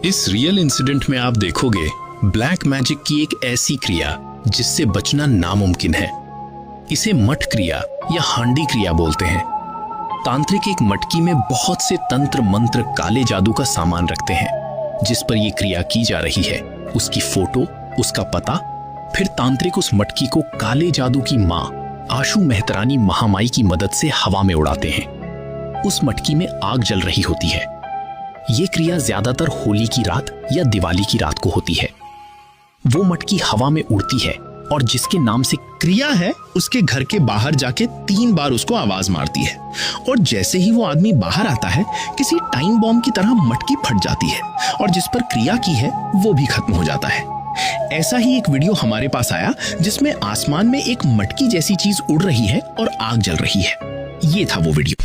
इस real incident में आप देखोगे ब्लैक मैजिक की एक ऐसी क्रिया जिससे बचना नामुमकिन है। इसे मठ क्रिया या हांडी क्रिया बोलते हैं। तांत्रिक एक मटकी में बहुत से तंत्र मंत्र काले जादू का सामान रखते हैं। जिस पर यह क्रिया की जा रही है उसकी फोटो, उसका पता, फिर तांत्रिक उस मटकी को काले जादू की मां आशु मेहतरानी महामाई की मदद से हवा में उड़ाते हैं। उस मटकी में आग जल रही होती है। यह क्रिया ज्यादातर होली की रात या दिवाली की रात को होती है। वो मटकी हवा में उड़ती है और जिसके नाम से क्रिया है उसके घर के बाहर जाके 3 बार उसको आवाज मारती है और जैसे ही वो आदमी बाहर आता है किसी टाइम बॉम्ब की तरह मटकी फट जाती है और जिस पर क्रिया की है वो भी खत्म हो जाता है। ऐसा ही एक वीडियो हमारे पास आया जिसमें आसमान में एक मटकी जैसी चीज उड़ रही है और आग जल रही है। ये था वो वीडियो।